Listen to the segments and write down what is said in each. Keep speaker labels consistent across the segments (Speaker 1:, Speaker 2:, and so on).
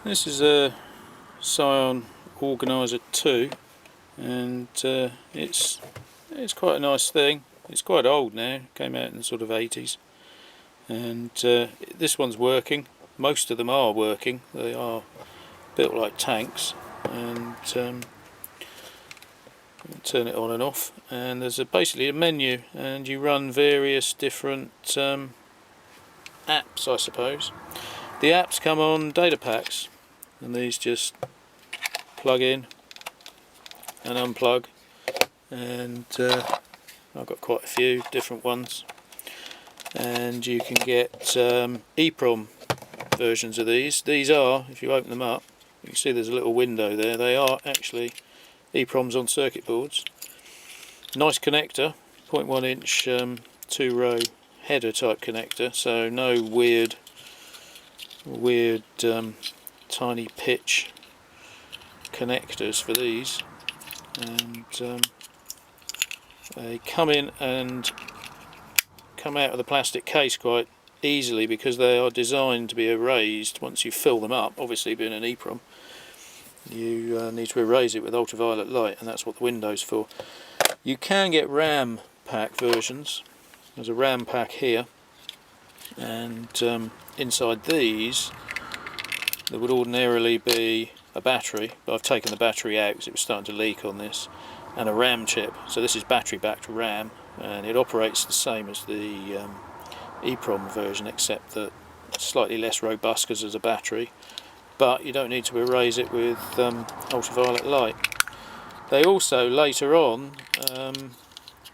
Speaker 1: This is a Psion Organiser II, and it's quite a nice thing. It's quite old now, came out in the sort of 80s, and this one's working. Most of them are working. They are built like tanks, and turn it on and off, and there's basically a menu, and you run various different apps, I suppose. The apps come on Datapaks, and these just plug in and unplug, and I've got quite a few different ones, and you can get EEPROM versions of these. These are, if you open them up, you can see there's a little window there. They are actually EEPROMs on circuit boards. Nice connector, 0.1 inch 2-row header type connector, so no weird tiny pitch connectors for these, and they come in and come out of the plastic case quite easily because they are designed to be erased once you fill them up. Obviously, being an EEPROM, you need to erase it with ultraviolet light, and that's what the window's for. You can get RAM pack versions. There's a RAM pack here, and inside these there would ordinarily be a battery, but I've taken the battery out because it was starting to leak on this, and a RAM chip. So this is battery backed RAM, and it operates the same as the EEPROM version, except that it's slightly less robust because there's a battery, but you don't need to erase it with ultraviolet light. They also later on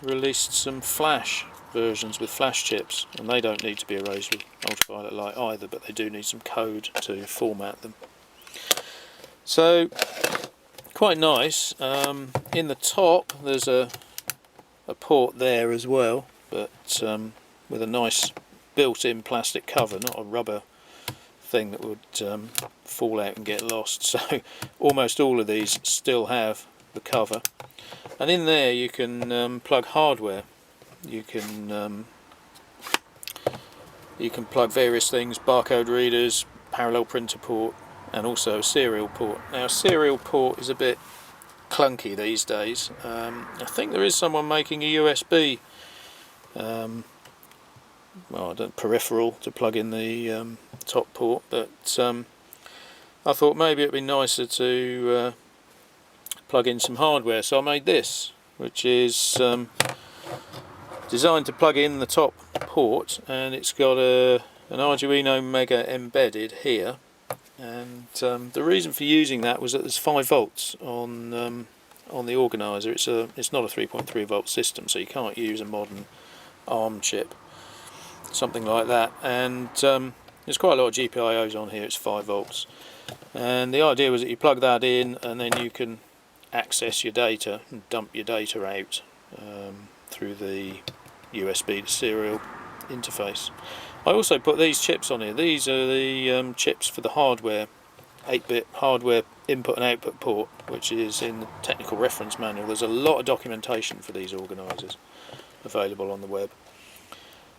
Speaker 1: released some flash versions with flash chips, and they don't need to be erased with ultraviolet light either, but they do need some code to format them. So quite nice. In the top there's a port there as well, but with a nice built-in plastic cover, not a rubber thing that would fall out and get lost. So almost all of these still have the cover, and in there you can plug hardware. You can plug various things: barcode readers, parallel printer port, and also a serial port. Now, a serial port is a bit clunky these days. I think there is someone making a USB peripheral to plug in the top port, but I thought maybe it'd be nicer to plug in some hardware, so I made this, which is designed to plug in the top port, and it's got an Arduino Mega embedded here, and the reason for using that was that there's 5 volts on the organizer. It's not a 3.3 volt system, so you can't use a modern ARM chip, something like that, and there's quite a lot of GPIOs on here. It's 5 volts, and the idea was that you plug that in, and then you can access your data and dump your data out through the USB to serial interface. I also put these chips on here. These are the chips for the hardware, 8-bit hardware input and output port, which is in the technical reference manual. There's a lot of documentation for these organisers available on the web,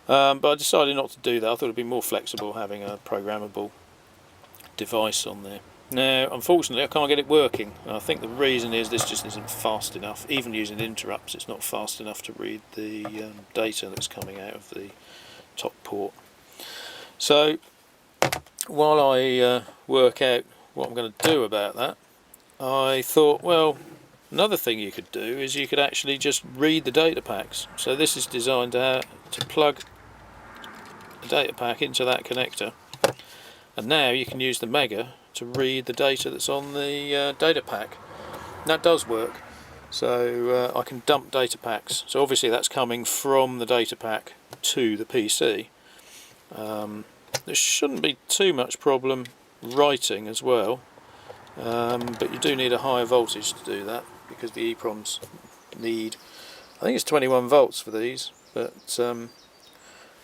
Speaker 1: but I decided not to do that. I thought it'd be more flexible having a programmable device on there. Now, unfortunately, I can't get it working. I think the reason is this just isn't fast enough. Even using interrupts, it's not fast enough to read the data that's coming out of the top port. So while I work out what I'm going to do about that, I thought, well, another thing you could do is you could actually just read the data packs. So this is designed to plug the data pack into that connector, and now you can use the Mega to read the data that's on the data pack. And that does work. So I can dump data packs. So obviously that's coming from the data pack to the PC. There shouldn't be too much problem writing as well, but you do need a higher voltage to do that, because the EEPROMs need, I think it's 21 volts for these, but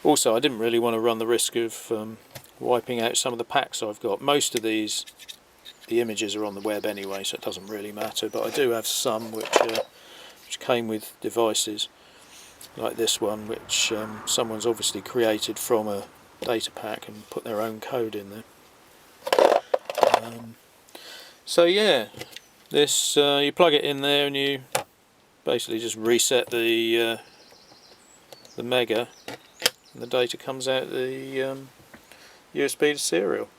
Speaker 1: also I didn't really want to run the risk of wiping out some of the packs I've got. Most of these, the images are on the web anyway, so it doesn't really matter, but I do have some which came with devices like this one, which someone's obviously created from a data pack and put their own code in there. So yeah, this you plug it in there and you basically just reset the Mega, and the data comes out the USB to serial.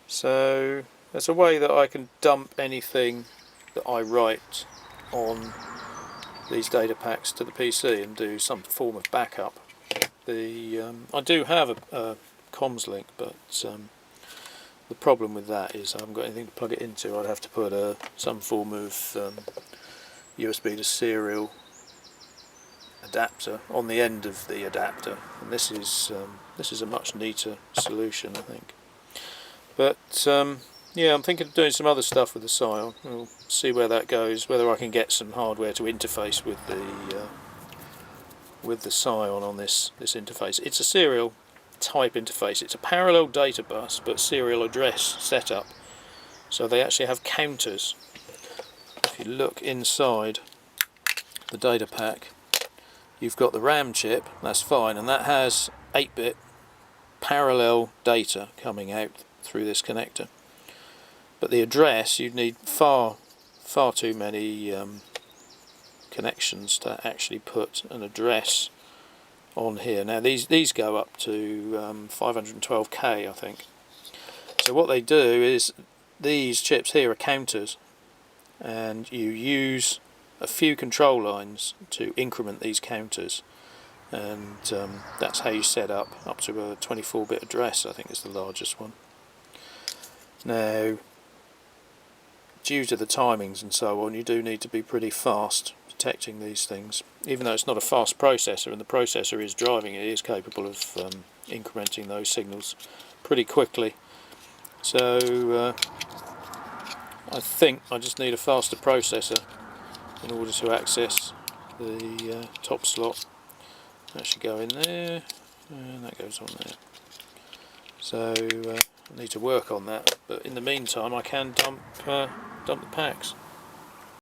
Speaker 1: So that's a way that I can dump anything that I write on these data packs to the PC and do some form of backup. I do have a comms link, but the problem with that is I haven't got anything to plug it into. I'd have to put some form of USB to serial adapter on the end of the adapter, and this is a much neater solution, I think. But yeah, I'm thinking of doing some other stuff with the Psion. We'll see where that goes, whether I can get some hardware to interface with the Psion on this interface. It's a serial type interface. It's a parallel data bus but serial address setup, so they actually have counters. If you look inside the data pack, you've got the RAM chip, that's fine, and that has 8-bit parallel data coming out through this connector. But the address, you'd need far too many connections to actually put an address on here. Now these go up to 512k, I think. So what they do is, these chips here are counters, and you use a few control lines to increment these counters, and that's how you set up to a 24-bit address, I think is the largest one. Now, due to the timings and so on, you do need to be pretty fast detecting these things. Even though it's not a fast processor and the processor is driving it, is capable of incrementing those signals pretty quickly. So I think I just need a faster processor in order to access the top slot. That should go in there, and that goes on there. So I need to work on that, but in the meantime I can dump the packs.